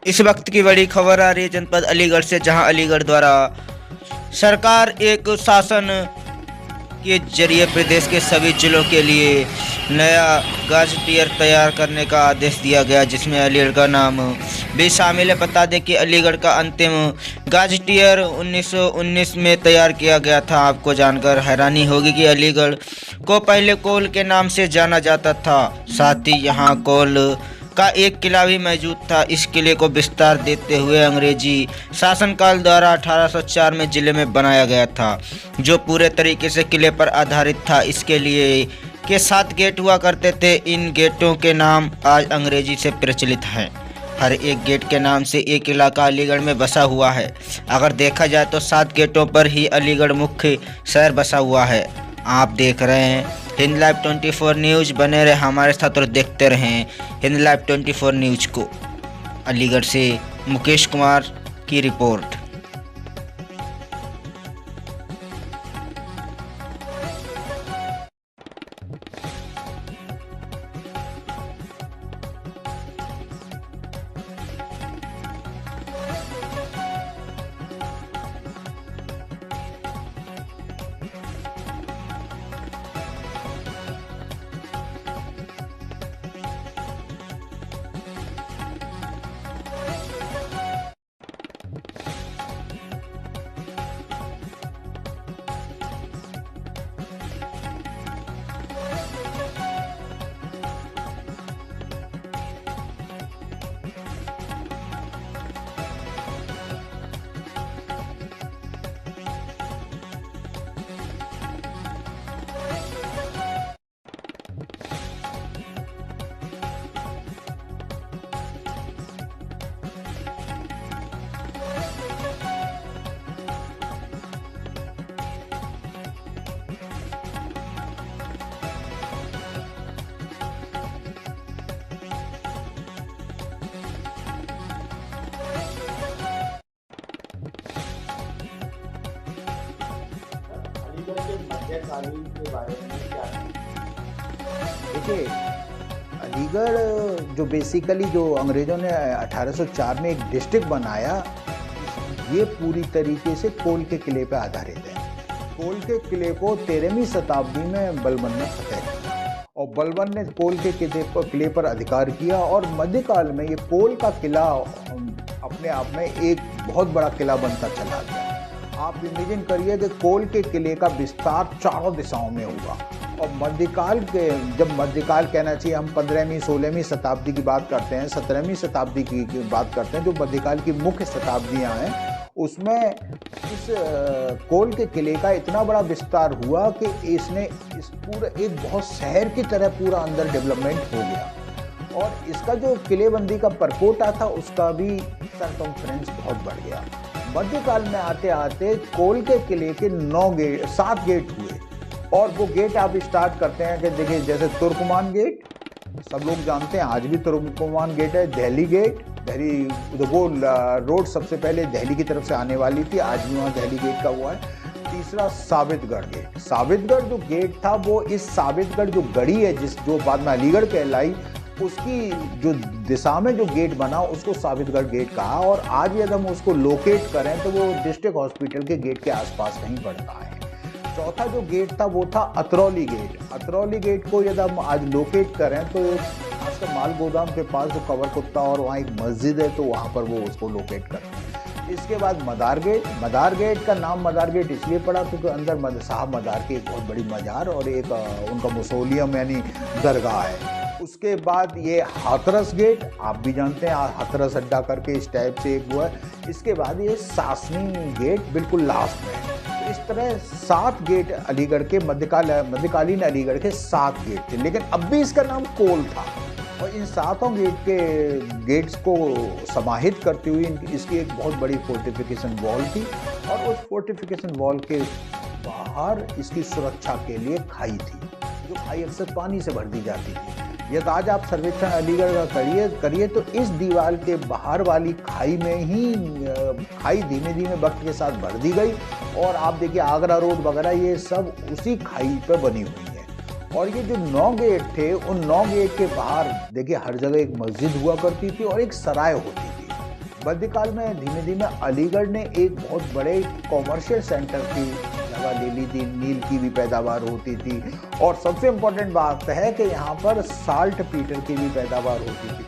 इस वक्त की बड़ी खबर आ रही है जनपद अलीगढ़ से, जहां अलीगढ़ द्वारा सरकार एक शासन के जरिए प्रदेश के सभी जिलों के लिए नया गाजटियर तैयार करने का आदेश दिया गया, जिसमें अलीगढ़ का नाम भी शामिल है। बता दें कि अलीगढ़ का अंतिम गाजटियर 1919 में तैयार किया गया था। आपको जानकर हैरानी होगी कि अलीगढ़ को पहले कोल के नाम से जाना जाता था। साथ ही यहाँ कोल का एक किला भी मौजूद था। इस किले को विस्तार देते हुए अंग्रेजी शासनकाल द्वारा 1804 में जिले में बनाया गया था, जो पूरे तरीके से किले पर आधारित था। इसके लिए के 7 गेट हुआ करते थे। इन गेटों के नाम आज अंग्रेजी से प्रचलित हैं। हर एक गेट के नाम से एक इलाका अलीगढ़ में बसा हुआ है। अगर देखा जाए तो 7 गेटों पर ही अलीगढ़ मुख्य शहर बसा हुआ है। आप देख रहे हैं हिंद लाइव 24 न्यूज़। बने रहे हमारे साथ और देखते रहें हिंद लाइव 24 न्यूज़ को। अलीगढ़ से मुकेश कुमार की रिपोर्ट। अलीगढ़ के मध्यकालीन के बारे में क्या देखिए, अलीगढ़ जो बेसिकली जो अंग्रेज़ों ने 1804 में एक डिस्ट्रिक्ट बनाया, ये पूरी तरीके से कोल के किले पर आधारित है। कोल के किले को 13वीं शताब्दी में बलबन ने फतेह किया और बलबन ने कोल के किले पर अधिकार किया और मध्यकाल में ये कोल का किला अपने आप में एक बहुत बड़ा किला बनता चला गया। आप इमेजिन करिए कि कोल के किले का विस्तार चारों दिशाओं में हुआ और मध्यकाल के, जब मध्यकाल कहना चाहिए, हम 15वीं 16वीं शताब्दी की बात करते हैं, 17वीं शताब्दी की बात करते हैं, जो मध्यकाल की मुख्य शताब्दियां हैं, उसमें इस कोल के किले का इतना बड़ा विस्तार हुआ कि इसने इस पूरे एक बहुत शहर की तरह पूरा अंदर डेवलपमेंट हो गया और इसका जो किलेबंदी का परकोटा था उसका भी सरकमफ्रेंस बहुत बढ़ गया। मध्यकाल में आते आते कोल के किले के 7 गेट हुए और वो गेट आप स्टार्ट करते हैं कि देखिए, जैसे तुर्कमान गेट सब लोग जानते हैं, आज भी तुर्कमान गेट है। दिल्ली गेट, दिल्ली वो रोड सबसे पहले दिल्ली की तरफ से आने वाली थी, आज भी वहाँ दिल्ली गेट का हुआ है। तीसरा साबितगढ़ गेट। साबितगढ़ जो गेट था वो इस साबितगढ़ जो गढ़ी है जो बाद में अलीगढ़ कहलाई, उसकी जो दिशा में जो गेट बना उसको साबितगढ़ गेट कहा और आज यदि हम उसको लोकेट करें तो वो डिस्ट्रिक्ट हॉस्पिटल के गेट के आसपास कहीं पड़ता है। चौथा जो गेट था वो था अतरौली गेट। अतरौली गेट को यदि हम आज लोकेट करें तो खासकर माल गोदाम के पास जो कवर कुत्ता और वहाँ एक मस्जिद है, तो वहाँ पर वो उसको लोकेट करते हैं। इसके बाद मदार गेट। मदार गेट का नाम मदार गेट इसलिए पड़ा क्योंकि अंदर साहब मदार की एक बहुत बड़ी मजार और एक उनका मुसोलियम यानी दरगाह है। उसके बाद ये हाथरस गेट, आप भी जानते हैं, हाथरस अड्डा करके इस टाइप से एक हुआ है। इसके बाद ये सासनी गेट बिल्कुल लास्ट में है। तो इस तरह 7 गेट अलीगढ़ के मध्यकालीन अलीगढ़ के 7 गेट थे, लेकिन अब भी इसका नाम कोल था और इन 7 गेट्स को समाहित करती हुई इसकी एक बहुत बड़ी फोर्टिफिकेशन वॉल थी और उस फोर्टिफिकेशन वॉल के बाहर इसकी सुरक्षा के लिए खाई थी, जो खाई अक्सर पानी से भर दी जाती थी। यदि आज आप सर्वेक्षण अलीगढ़ का करिए तो इस दीवार के बाहर वाली खाई में ही खाई धीमे धीमे वक्त के साथ भर दी गई और आप देखिए आगरा रोड वगैरह ये सब उसी खाई पर बनी हुई है। और ये जो 9 गेट थे, उन 9 गेट के बाहर देखिए हर जगह एक मस्जिद हुआ करती थी और एक सराय होती थी। मध्यकाल में धीमे धीमे अलीगढ़ ने एक बहुत बड़े कॉमर्शियल सेंटर की जगह ले ली थी। नील की भी पैदावार होती थी और सबसे इम्पोर्टेंट बात है कि यहाँ पर साल्ट पीटर की भी पैदावार होती थी,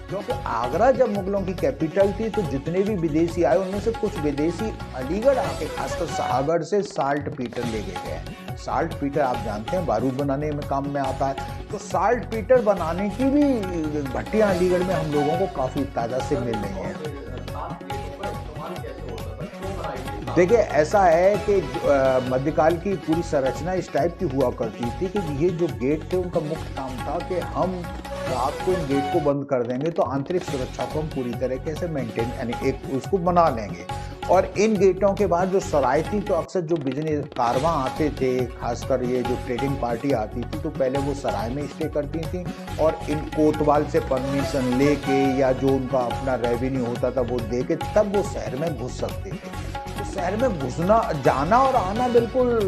क्योंकि आगरा जब मुगलों की कैपिटल थी तो जितने भी विदेशी आए उनमें से कुछ विदेशी अलीगढ़ आके खासकर शाहगढ़ से साल्ट पीटर ले गए। साल्ट पीटर आप जानते हैं बारूद बनाने में काम में आता है, तो साल्ट पीटर बनाने की भी भट्टियां अलीगढ़ में हम लोगों को काफी तादाद से मिल रही हैं। देखिए ऐसा है कि मध्यकाल की पूरी संरचना इस टाइप की हुआ करती थी कि ये जो गेट थे उनका मुख्य काम था कि हम रात को इन गेट को बंद कर देंगे तो आंतरिक सुरक्षा को हम पूरी तरीके से मेंटेन यानी एक उसको बना लेंगे। और इन गेटों के बाद जो सराय थी तो अक्सर जो बिजनेस कारवां आते थे, खासकर ये जो ट्रेडिंग पार्टी आती थी तो पहले वो सराय में स्टे करती थी और इन कोतवाल से परमिशन लेके या जो उनका अपना रेवेन्यू होता था वो दे के तब वो शहर में घुस सकते थे। तो शहर में घुसना जाना और आना बिल्कुल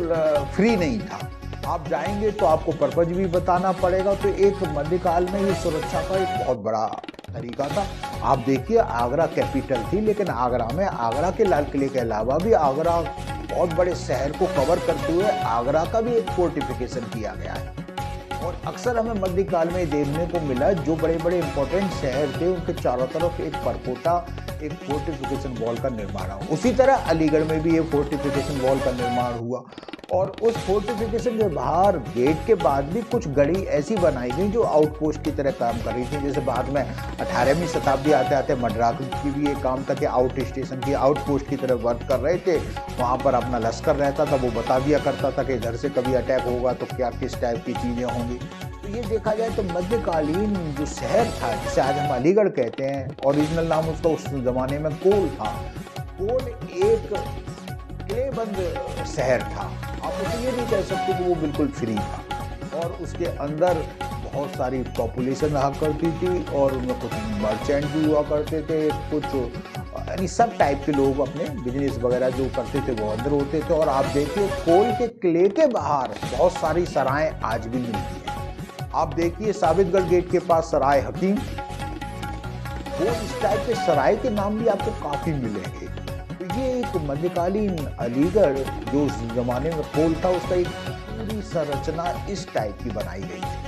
फ्री नहीं था। आप जाएंगे तो आपको पर्पज भी बताना पड़ेगा। तो एक मध्यकाल में ये सुरक्षा का एक बहुत बड़ा तरीका था। आप देखिए आगरा कैपिटल थी, लेकिन आगरा में आगरा के लाल किले के अलावा भी आगरा बहुत बड़े शहर को कवर करते हुए आगरा का भी एक फोर्टिफिकेशन किया गया है। और अक्सर हमें मध्यकाल में देखने को मिला जो बड़े बड़े इंपॉर्टेंट शहर थे उनके चारों तरफ एक परकोटा एक फोर्टिफिकेशन वॉल का निर्माण हुआ। उसी तरह अलीगढ़ में भी एक फोर्टिफिकेशन वॉल का निर्माण हुआ और उस फोर्टिफिकेशन के बाहर गेट के बाद भी कुछ गढ़ी ऐसी बनाई गई जो आउटपोस्ट की तरह काम कर रही थी। जैसे बाद में 18वीं शताब्दी आते आते मद्रास की भी एक काम था कि आउट स्टेशन की आउटपोस्ट की तरह वर्क कर रहे थे। वहाँ पर अपना लश्कर रहता था, वो बता दिया करता था कि इधर से कभी अटैक होगा तो क्या किस टाइप की चीज़ें होंगी। तो ये देखा जाए तो मध्यकालीन जो शहर था जिसे आज हम अलीगढ़ कहते हैं, ओरिजिनल नाम उसका उस ज़माने में कोल था। कोल एक किलेबंद शहर था, आप उसे ये नहीं कह सकते कि वो बिल्कुल फ्री था। और उसके अंदर बहुत सारी पॉपुलेशन रहा करती थी और उनमें कुछ मर्चेंट भी हुआ करते थे, कुछ यानी सब टाइप के लोग अपने बिजनेस वगैरह जो करते थे वो अंदर होते थे। और आप देखिए कोल के किले के बाहर बहुत सारी सराएं आज भी मिलती हैं। आप देखिए साबितगढ़ गेट के पास सराय हकीम, वो इस टाइप के सराय के नाम भी आपको काफ़ी मिलेंगे। तो ये एक मध्यकालीन अलीगढ़ जो उस जमाने में कोल था उसका एक पूरी संरचना इस टाइप की बनाई गई थी।